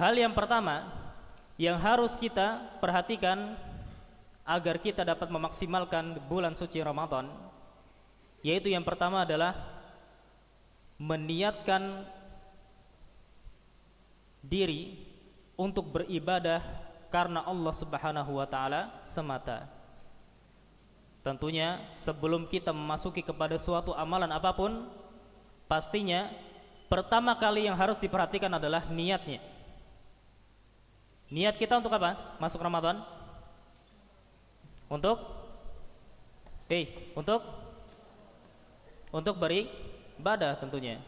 Hal yang pertama yang harus kita perhatikan agar kita dapat memaksimalkan bulan suci Ramadan, yaitu yang pertama adalah meniatkan diri untuk beribadah karena Allah Subhanahu wa taala semata. Tentunya sebelum kita memasuki kepada suatu amalan apapun, pastinya pertama kali yang harus diperhatikan adalah niatnya. Niat kita untuk apa? Masuk Ramadan? Untuk untuk beribadah tentunya.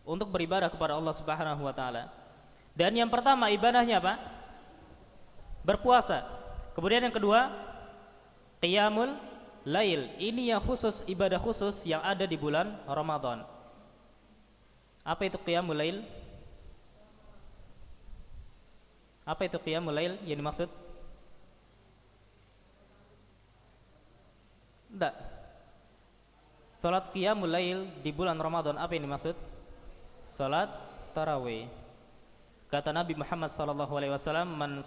Untuk beribadah kepada Allah Subhanahu wa taala. Dan yang pertama ibadahnya apa? Berpuasa. Kemudian yang kedua, qiyamul lail. Ini yang khusus, ibadah khusus yang ada di bulan Ramadan. Apa itu qiyamul lail? Apa itu qiyamul lail yang dimaksud? Tidak. Salat qiyamul lail di bulan Ramadan apa yang dimaksud? Salat tarawih. Kata Nabi Muhammad sallallahu alaihi wasallam, man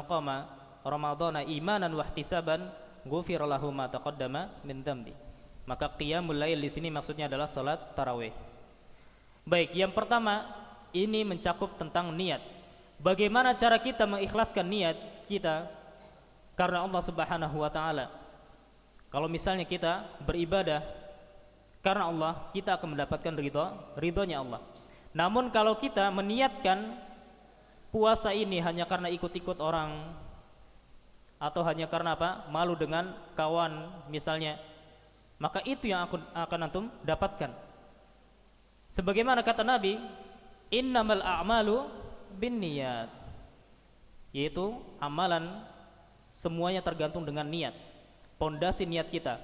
qama ramadhana imanan wa ihtisaban ghufira lahu ma taqaddama min dzambi. Maka qiyamul lail di sini maksudnya adalah salat tarawih. Baik, yang pertama ini mencakup tentang niat. Bagaimana cara kita mengikhlaskan niat kita karena Allah Subhanahu wa taala? Kalau misalnya kita beribadah karena Allah, kita akan mendapatkan ridhonya Allah. Namun kalau kita meniatkan puasa ini hanya karena ikut-ikut orang, atau hanya karena apa? Malu dengan kawan misalnya, maka itu yang akan antum dapatkan. Sebagaimana kata Nabi, innamal a'malu binniyat, yaitu amalan semuanya tergantung dengan niat, pondasi niat kita.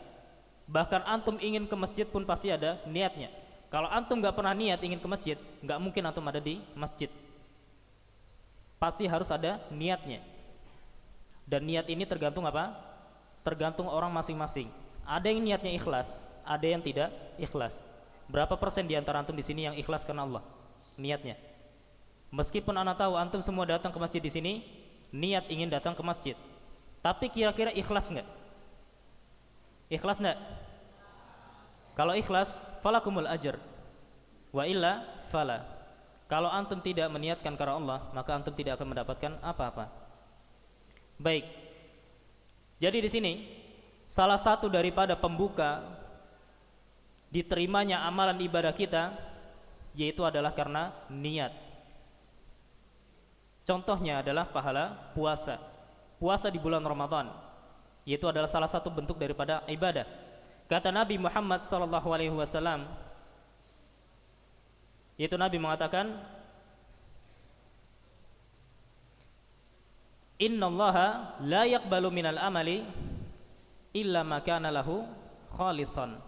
Bahkan antum ingin ke masjid pun pasti ada niatnya. Kalau antum gak pernah niat ingin ke masjid, gak mungkin antum ada di masjid. Pasti harus ada niatnya. Dan niat ini tergantung apa? Tergantung orang masing-masing. Ada yang niatnya ikhlas, ada yang tidak ikhlas. Berapa persen di antara antum di sini yang ikhlas karena Allah niatnya? Meskipun anak tahu antum semua datang ke masjid di sini niat ingin datang ke masjid, tapi kira-kira ikhlas nggak? Ikhlas nggak? Kalau ikhlas, falakumul ajr. Wa illa fala. Kalau antum tidak meniatkan karena Allah, maka antum tidak akan mendapatkan apa-apa. Baik. Jadi di sini salah satu daripada pembuka diterimanya amalan ibadah kita yaitu adalah karena niat. Contohnya adalah pahala puasa. Puasa di bulan Ramadan, yaitu adalah salah satu bentuk daripada ibadah. Kata Nabi Muhammad sallallahu alaihi wasallam, yaitu Nabi mengatakan, innallaha la yaqbalu minal amali illa ma kana lahu khalisan.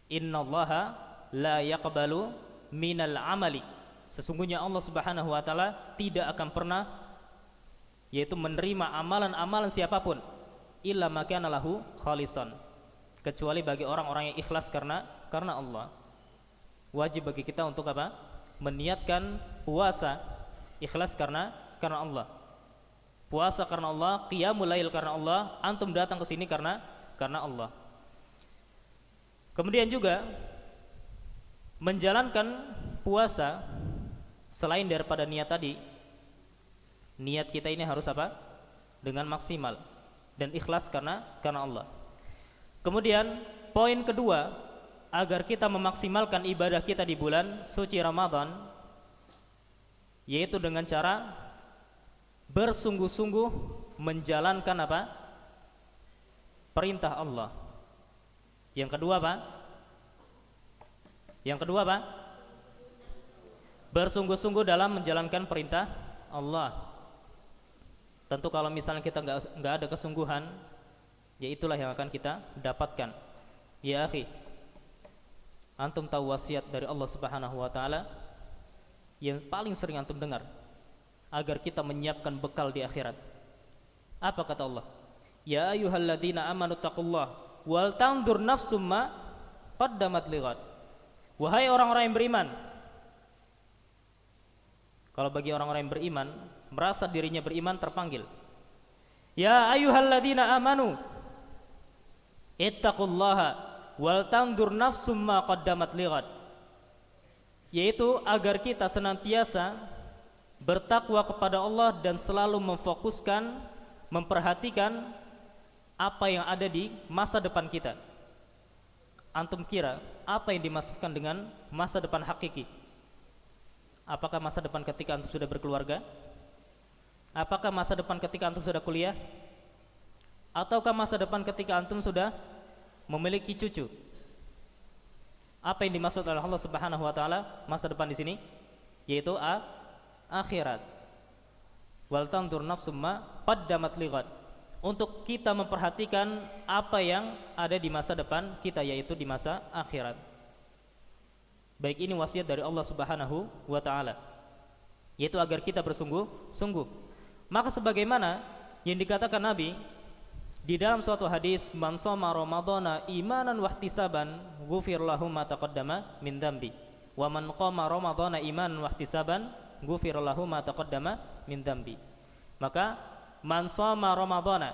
Innallaha la yaqbalu minal amali, sesungguhnya Allah Subhanahu wa taala tidak akan pernah yaitu menerima amalan-amalan siapapun illa ma kana lahu khalisan, kecuali bagi orang-orang yang ikhlas karena Allah. Wajib bagi kita untuk apa? Meniatkan puasa ikhlas karena Allah. Puasa karena Allah, qiyamul lail karena Allah, antum datang ke sini karena Allah. Kemudian juga menjalankan puasa selain daripada niat tadi, niat kita ini harus apa? Dengan maksimal dan ikhlas karena Allah. Kemudian poin kedua, agar kita memaksimalkan ibadah kita di bulan suci Ramadan, yaitu dengan cara bersungguh-sungguh menjalankan apa? Perintah Allah. Yang kedua apa? Bersungguh-sungguh dalam menjalankan perintah Allah. Tentu kalau misalnya kita nggak ada kesungguhan, ya itulah yang akan kita dapatkan. Ya akhi, antum tahu wasiat dari Allah Subhanahu wa taala yang paling sering antum dengar agar kita menyiapkan bekal di akhirat. Apa kata Allah? Ya ayyuhalladzina amanu taqullah wal tanzur nafsum ma qaddamat lighad. Wahai orang-orang yang beriman, Kalau bagi orang-orang yang beriman, merasa dirinya beriman, terpanggil. Ya ayyuhalladzina amanu ittaqullaha wal tandur nafsum ma qaddamat lighad. Yaitu agar kita senantiasa bertakwa kepada Allah dan selalu memfokuskan, memperhatikan apa yang ada di masa depan kita. Antum kira apa yang dimaksudkan dengan masa depan hakiki? Apakah masa depan ketika antum sudah berkeluarga? Apakah masa depan ketika antum sudah kuliah? Ataukah masa depan ketika antum sudah memiliki cucu? Apa yang dimaksud oleh Allah Subhanahu wa taala masa depan di sini? Yaitu akhirat. Wal tandur nafsum ma qaddamat lighad. Untuk kita memperhatikan apa yang ada di masa depan kita, yaitu di masa akhirat. Baik, ini wasiat dari Allah Subhanahu wa taala, yaitu agar kita bersungguh-sungguh. Maka sebagaimana yang dikatakan Nabi di dalam suatu hadis, man shoma ramadhana imanan wahtisaban ghufir lahu ma taqaddama min dzambi wa man qama ramadhana imanan wahtisaban ghufir lahu ma taqaddama min dzambi. Maka man shoma ramadhana,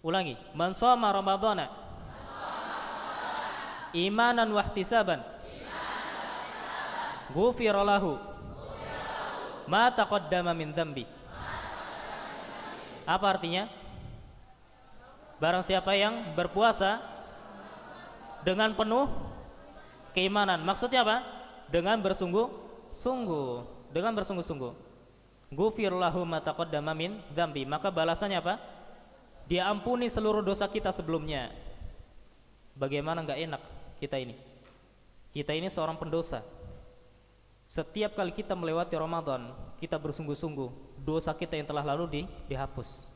ulangi, man shoma ramadhana imanan wahtisaban ghufir lahu ma taqaddama min dzambi. Apa artinya? Barang siapa yang berpuasa dengan penuh keimanan. Maksudnya apa? Dengan bersungguh-sungguh. Dengan bersungguh-sungguh. Ghufir lahu ma taqaddama min dzambi. Maka balasannya apa? Dia ampuni seluruh dosa kita sebelumnya. Bagaimana enggak enak kita ini? Kita ini seorang pendosa. Setiap kali kita melewati Ramadan, kita bersungguh-sungguh, dosa kita yang telah lalu dihapus.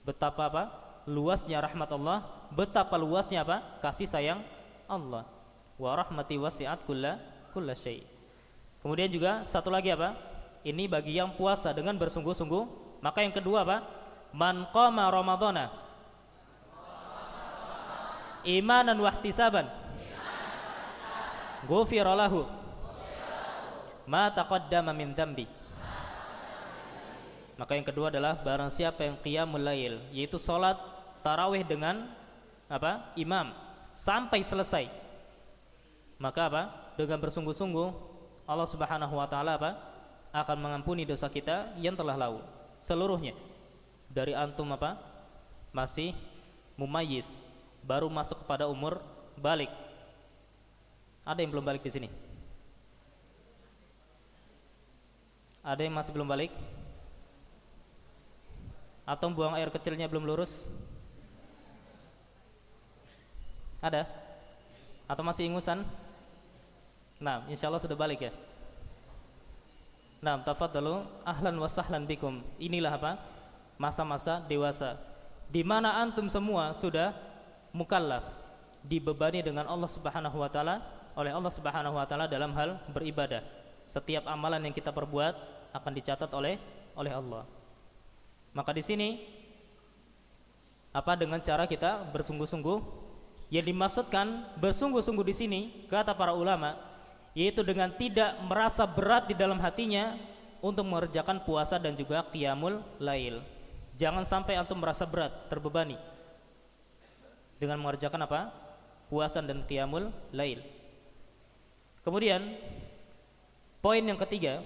Betapa apa? Luasnya rahmat Allah, betapa luasnya apa? Kasih sayang Allah. Wa rahmati wasi'at kulla syai'. Kemudian juga satu lagi apa? Ini bagi yang puasa dengan bersungguh-sungguh. Maka yang kedua apa? Man qama ramadhana imanan wahtisaban ghufira lahu ma taqaddama min dzambi. Maka yang kedua adalah barang siapa yang qiyamul lail, yaitu salat tarawih dengan apa? Imam sampai selesai. Maka apa? Dengan bersungguh-sungguh Allah Subhanahu wa taala apa? Akan mengampuni dosa kita yang telah lalu seluruhnya. Dari antum apa? Masih mumayyiz, baru masuk kepada umur balik. Ada yang belum balik di sini? Ada yang masih belum balik? Atau buang air kecilnya belum lurus? Ada? Atau masih ingusan? Nah, insyaallah sudah balik ya. Nah, tafadhalu ahlan wa sahlan bikum. Inilah apa? Masa-masa dewasa di mana antum semua sudah mukallaf, dibebani dengan Allah Subhanahu wa taala, oleh Allah Subhanahu wa taala dalam hal beribadah. Setiap amalan yang kita perbuat akan dicatat oleh Allah. Maka di sini apa? Dengan cara kita bersungguh-sungguh. Yang dimaksudkan bersungguh-sungguh di sini kata para ulama, yaitu dengan tidak merasa berat di dalam hatinya untuk mengerjakan puasa dan juga qiyamul lail. Jangan sampai antum merasa berat, terbebani dengan mengerjakan apa? Puasa dan qiyamul lail. Kemudian poin yang ketiga,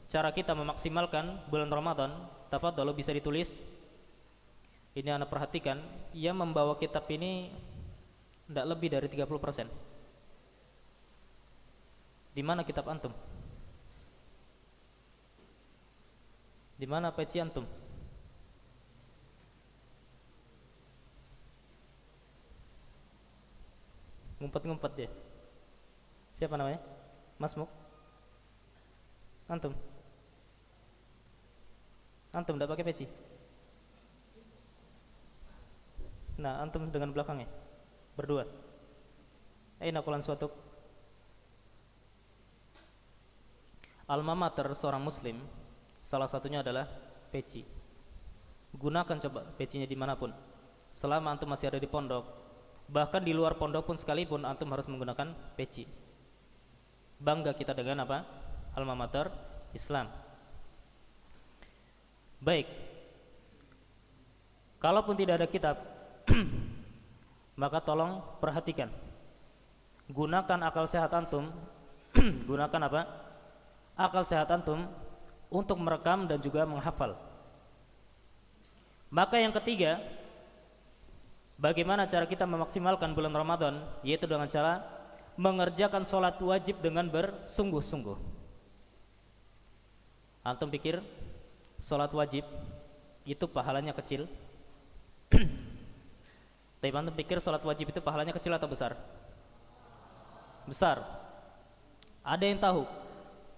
cara kita memaksimalkan bulan Ramadan, tafadhalu bisa ditulis. Ini Anda perhatikan, yang membawa kitab ini tidak lebih dari 30%. Di mana kitab antum? Di mana peci antum? Ngumpet-ngumpet dia. Siapa namanya? Mas Muk? Antum? Antum tidak pakai peci? Nah, antum dengan belakangnya berdua. Aina qulan suatuk. Alma mater seorang muslim salah satunya adalah peci. Gunakan coba pecinya dimanapun. Selama antum masih ada di pondok, bahkan di luar pondok pun sekalipun, antum harus menggunakan peci. Bangga kita dengan apa? Alma mater Islam. Baik, kalaupun tidak ada kitab maka tolong perhatikan, gunakan akal sehat antum gunakan apa? Akal sehat antum untuk merekam dan juga menghafal. Maka yang ketiga, bagaimana cara kita memaksimalkan bulan Ramadan, yaitu dengan cara mengerjakan sholat wajib dengan bersungguh-sungguh. Antum pikir sholat wajib itu pahalanya kecil? Tapi antum pikir sholat wajib itu pahalanya kecil atau besar? Besar. Ada yang tahu?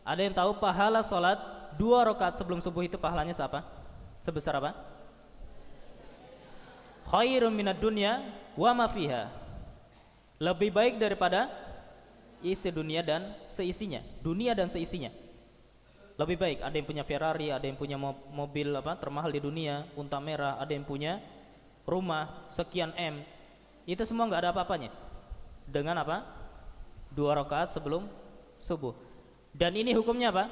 Ada yang tahu pahala sholat 2 rakaat sebelum subuh itu pahalanya sebesar apa? Khairum minad dunya wa ma fiha. Lebih baik daripada isi dunia dan seisinya. Dunia dan seisinya. Lebih baik. Ada yang punya Ferrari, ada yang punya mobil termahal di dunia, unta merah, ada yang punya rumah sekian M. Itu semua enggak ada apa-apanya dengan 2 rakaat sebelum subuh. Dan ini hukumnya apa?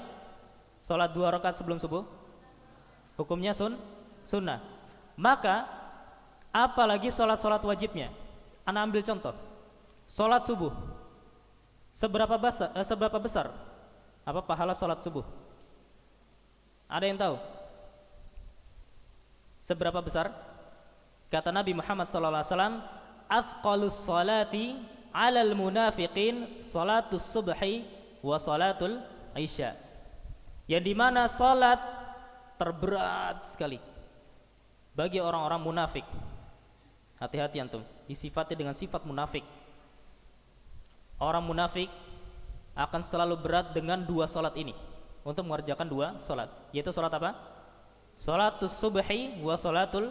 Salat 2 rakaat sebelum subuh hukumnya sunnah. Maka apalagi salat wajibnya. Ana ambil contoh. Salat subuh. Seberapa besar pahala salat subuh? Ada yang tahu? Seberapa besar? Kata Nabi Muhammad sallallahu alaihi wasallam, "Athqalus salati 'alal munafiqin salatus subhi wa salatul isya." Yang dimana salat terberat sekali bagi orang-orang munafik. Hati-hati antum, disifati dengan sifat munafik. Orang munafik akan selalu berat dengan 2 salat ini, untuk mengerjakan 2 salat, yaitu salat apa? Salatus subhi wa salatul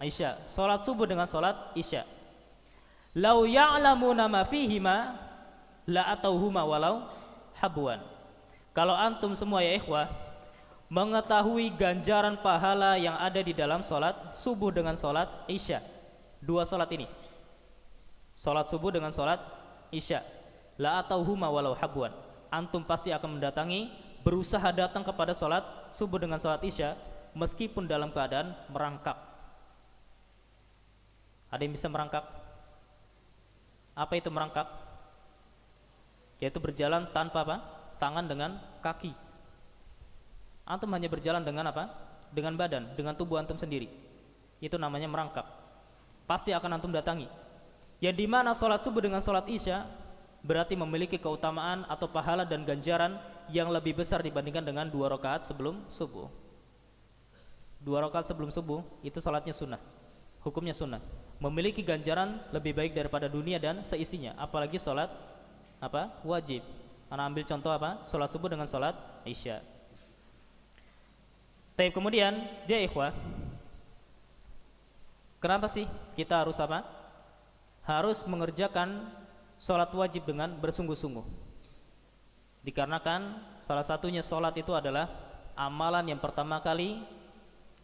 isya. Salat subuh dengan salat isya. Lau ya'lamuna ma fihima la atauhuma walau habwan. Kalau antum semua ya ikhwah mengetahui ganjaran pahala yang ada di dalam salat subuh dengan salat isya, 2 salat ini, salat subuh dengan salat isya, la atauhuma walau habwan, antum pasti akan mendatangi, berusaha datang kepada salat subuh dengan salat isya meskipun dalam keadaan merangkak. Ada yang bisa merangkak? Apa itu merangkak? Yaitu berjalan tanpa tangan dengan kaki. Antum hanya berjalan dengan dengan badan, dengan tubuh antum sendiri. Itu namanya merangkak. Pasti akan antum datangi. Yang dimana salat subuh dengan salat isya berarti memiliki keutamaan atau pahala dan ganjaran yang lebih besar dibandingkan dengan 2 rakaat sebelum subuh. 2 rakaat sebelum subuh itu salatnya sunnah, hukumnya sunnah, memiliki ganjaran lebih baik daripada dunia dan seisinya, apalagi salat wajib. Ana ambil contoh salat subuh dengan salat isya. Tapi kemudian dia ikhwah, kenapa sih kita harus harus mengerjakan salat wajib dengan bersungguh-sungguh? Dikarenakan salah satunya salat itu adalah amalan yang pertama kali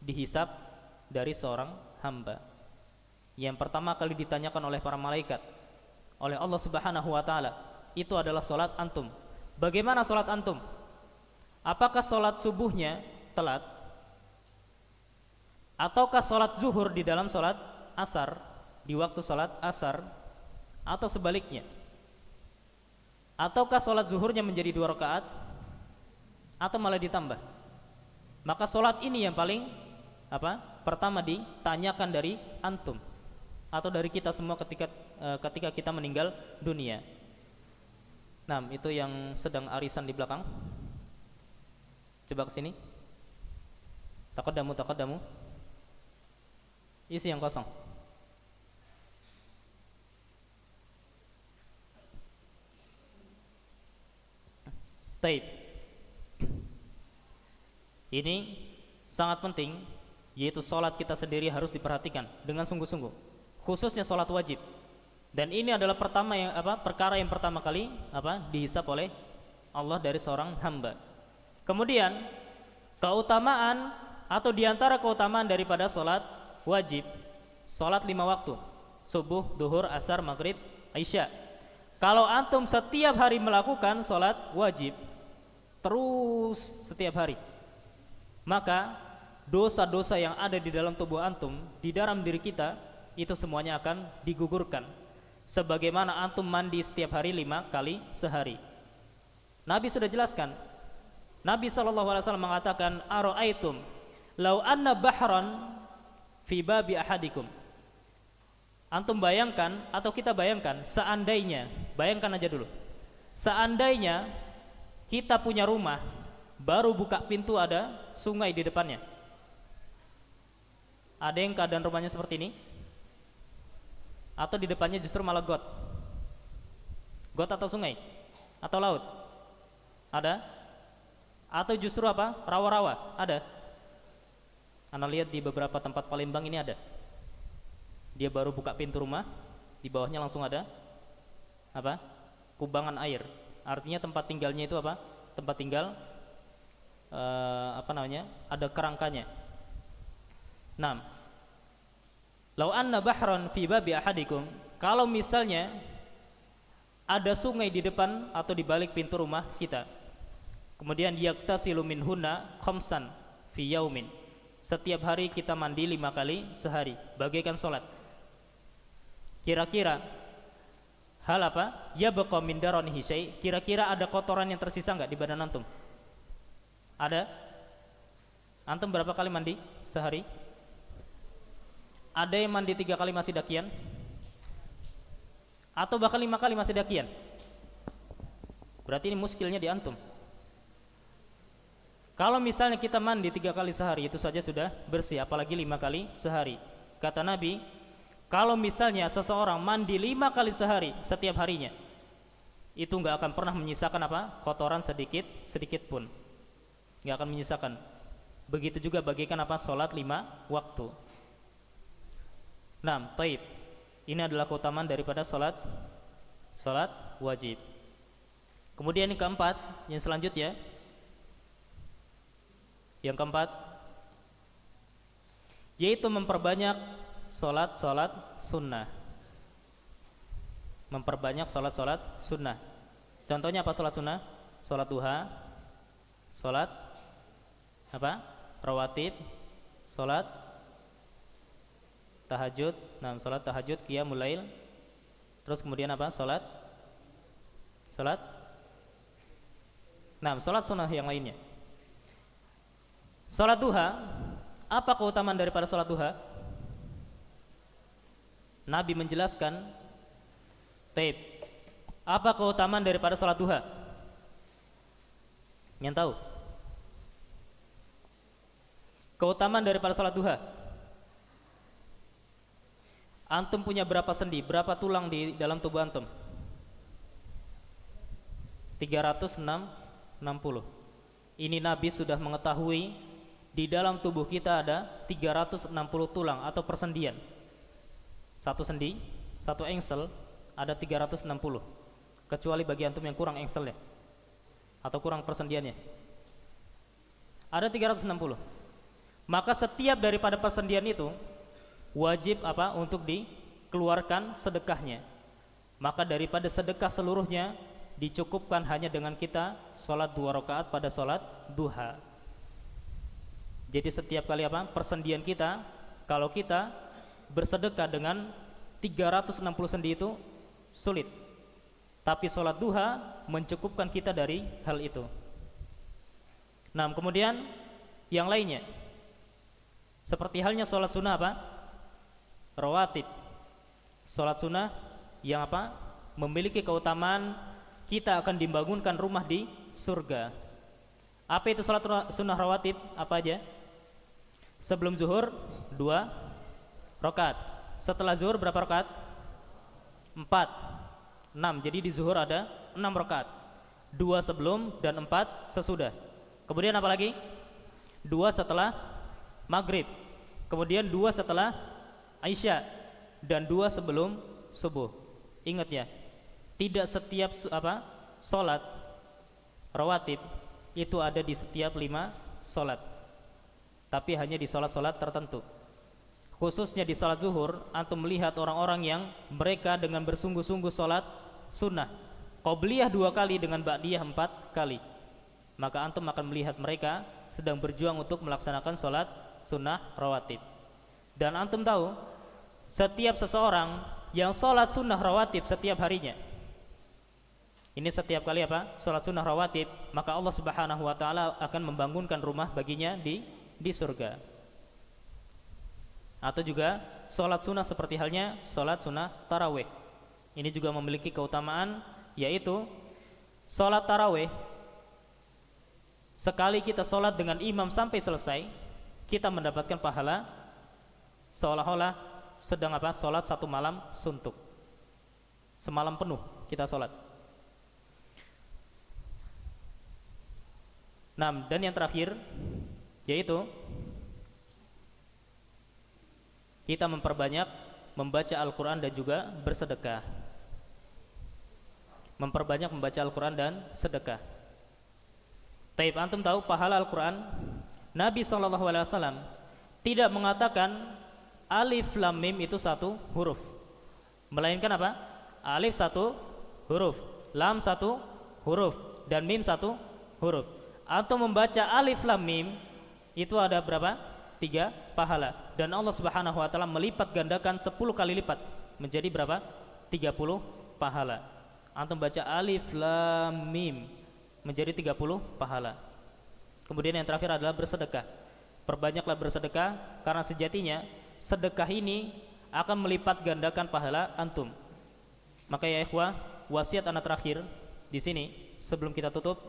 dihisab dari seorang hamba. Yang pertama kali ditanyakan oleh para malaikat, oleh Allah Subhanahu wa taala, itu adalah salat antum. Bagaimana salat antum? Apakah salat subuhnya telat? Ataukah salat zuhur di dalam salat asar, di waktu salat asar, atau sebaliknya? Ataukah salat zuhurnya menjadi 2 rakaat atau malah ditambah? Maka salat ini yang paling pertama ditanyakan dari antum atau dari kita semua ketika kita meninggal dunia. Nah, itu yang sedang arisan di belakang. Coba ke sini. Taqaddamu. Isi yang kosong. Taib. Ini sangat penting, yaitu sholat kita sendiri harus diperhatikan dengan sungguh-sungguh, khususnya sholat wajib. Dan ini adalah perkara yang pertama kali dihisab oleh Allah dari seorang hamba. Kemudian keutamaan atau diantara keutamaan daripada sholat wajib, sholat 5 waktu, subuh, duhur, asar, maghrib, isya. Kalau antum setiap hari melakukan sholat wajib, terus setiap hari, maka dosa-dosa yang ada di dalam tubuh antum, di dalam diri kita, itu semuanya akan digugurkan. Sebagaimana antum mandi setiap hari 5 kali sehari. Nabi sudah jelaskan. Nabi SAW mengatakan, Aro'aitum lau anna bahran fi babi ahadikum. Antum bayangkan, atau kita bayangkan, seandainya, bayangkan aja dulu, seandainya kita punya rumah, baru buka pintu ada sungai di depannya. Ada yang keadaan rumahnya seperti ini? Atau di depannya justru malah got? Got atau sungai? Atau laut? Ada? Atau justru apa? Rawa-rawa? Ada? Anda lihat di beberapa tempat Palembang ini ada. Dia baru buka pintu rumah, di bawahnya langsung ada apa? Kubangan air. Artinya tempat tinggalnya itu apa? Tempat tinggal ada kerangkanya. Nah, lau anna bahran fi babi ahadikum, kalau misalnya ada sungai di depan atau di balik pintu rumah kita, kemudian yaktasilu minhunna khamsan fi yaumin, setiap hari kita mandi 5 kali sehari, bagaikan sholat. Kira-kira hal apa? Yabqa min daranihi syai', kira-kira ada kotoran yang tersisa enggak di badan antum? Ada? Antum berapa kali mandi sehari? Ada yang mandi 3 kali masih dakian? Atau bahkan 5 kali masih dakian? Berarti ini muskilnya di antum. Kalau misalnya kita mandi 3 kali sehari, itu saja sudah bersih, apalagi 5 kali sehari. Kata Nabi, kalau misalnya seseorang mandi 5 kali sehari setiap harinya, itu enggak akan pernah menyisakan apa? Kotoran sedikit pun. Enggak akan menyisakan. Begitu juga bagikan apa? Salat 5 waktu. Nah, taib. Ini adalah keutamaan daripada salat wajib. Kemudian yang keempat, yang selanjutnya, yang keempat, yaitu memperbanyak salat sunnah. Memperbanyak salat sunnah. Contohnya apa salat sunnah? Salat duha, salat apa? Rawatib, salat tahajud, salat tahajud, qiyamul lail. Terus kemudian apa? Salat salat sunnah yang lainnya. Salat duha, apa keutamaan daripada salat duha? Nabi menjelaskan, taib. Apa keutamaan daripada salat duha? Yang tahu? Keutamaan daripada salat duha. Antum punya berapa sendi? Berapa tulang di dalam tubuh antum? 360. Ini Nabi sudah mengetahui di dalam tubuh kita ada 360 tulang atau persendian. Satu sendi, satu engsel ada 360. Kecuali bagi antum yang kurang engselnya atau kurang persendiannya. Ada 360. Maka setiap daripada persendian itu wajib apa? Untuk dikeluarkan sedekahnya. Maka daripada sedekah seluruhnya dicukupkan hanya dengan kita sholat 2 rakaat pada sholat duha. Jadi setiap kali apa? Persendian kita, kalau kita bersedekah dengan 360 sendi itu sulit. Tapi sholat duha mencukupkan kita dari hal itu. Nah, kemudian yang lainnya, seperti halnya sholat sunnah apa? Rawatib. Sholat sunnah yang apa? Memiliki keutamaan kita akan dibangunkan rumah di surga. Apa itu sholat sunnah rawatib? Apa aja? Sebelum zuhur 2 rakaat. Setelah zuhur berapa rakaat? 4, 6. Jadi di zuhur ada 6 rakaat. 2 sebelum dan 4 sesudah. Kemudian apa lagi? 2 setelah maghrib. Kemudian 2 setelah Isya dan 2 sebelum subuh. Ingat ya, tidak setiap sholat rawatib itu ada di setiap 5 sholat, tapi hanya di sholat-sholat tertentu. Khususnya di sholat zuhur, antum melihat orang-orang yang mereka dengan bersungguh-sungguh sholat sunnah, qobliyah 2 kali dengan ba'diyah 4 kali. maka antum akan melihat mereka sedang berjuang untuk melaksanakan sholat sunnah rawatib. Dan antum tahu, setiap seseorang yang sholat sunnah rawatib setiap harinya, ini setiap kali apa? Sholat sunnah rawatib, maka Allah Subhanahu wa ta'ala akan membangunkan rumah baginya di surga. Atau juga sholat sunnah seperti halnya sholat sunnah taraweh. Ini juga memiliki keutamaan, yaitu sholat taraweh, sekali kita sholat dengan imam sampai selesai, kita mendapatkan pahala seolah-olah sedang apa? Sholat satu malam suntuk. Semalam penuh kita sholat. Nah, dan yang terakhir, yaitu kita memperbanyak membaca Al-Quran dan juga bersedekah. Memperbanyak membaca Al-Quran dan sedekah. Taib, antum tahu pahala Al-Quran, Nabi SAW tidak mengatakan alif lam mim itu satu huruf, melainkan apa? Alif satu huruf, lam satu huruf, dan mim satu huruf. Antum membaca alif lam mim itu ada berapa? 3 pahala. Dan Allah Subhanahu wa ta'ala melipat gandakan 10 kali lipat menjadi berapa? 30 pahala. Antum baca alif lam mim menjadi 30 pahala. Kemudian yang terakhir adalah bersedekah. Perbanyaklah bersedekah, karena sejatinya sedekah ini akan melipat gandakan pahala antum. Maka ya ikhwah, wasiat anak terakhir di sini sebelum kita tutup,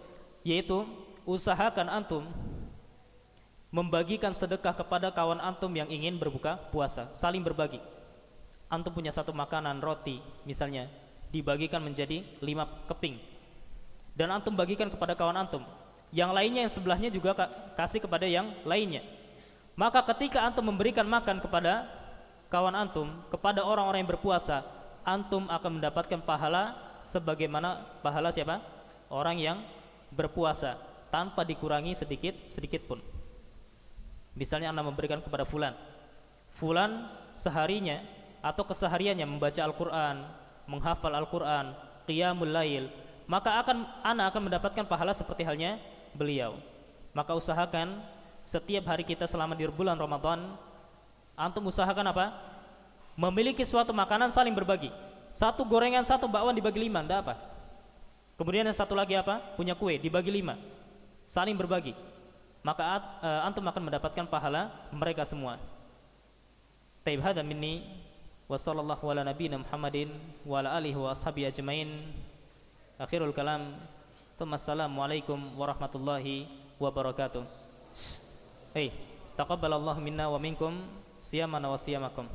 yaitu usahakan antum membagikan sedekah kepada kawan antum yang ingin berbuka puasa. Saling berbagi. Antum punya satu makanan, roti misalnya, dibagikan menjadi 5 keping, dan antum bagikan kepada kawan antum. Yang lainnya yang sebelahnya juga kasih kepada yang lainnya. Maka ketika antum memberikan makan kepada kawan antum, kepada orang-orang yang berpuasa, antum akan mendapatkan pahala sebagaimana pahala siapa? Orang yang berpuasa, tanpa dikurangi sedikit pun. Misalnya anda memberikan kepada fulan seharinya atau kesehariannya membaca Al-Quran, menghafal Al-Quran, qiyamul lail, maka anda akan mendapatkan pahala seperti halnya beliau. Maka usahakan setiap hari kita selama di bulan Ramadan, antum usahakan apa? Memiliki suatu makanan, saling berbagi. Satu gorengan, satu bakwan dibagi 5, enggak apa. Kemudian yang satu lagi apa? Punya kue, dibagi 5, saling berbagi. Maka antum akan mendapatkan pahala mereka semua. Taib, hadza minni wa sallallahu ala nabiyina Muhammadin wa ala alihi wa ashabihi ajmain. Akhirul kalam. Assalamualaikum warahmatullahi wabarakatuh. Taqabbalallahu minna wa minkum siyamana wa siyamakum.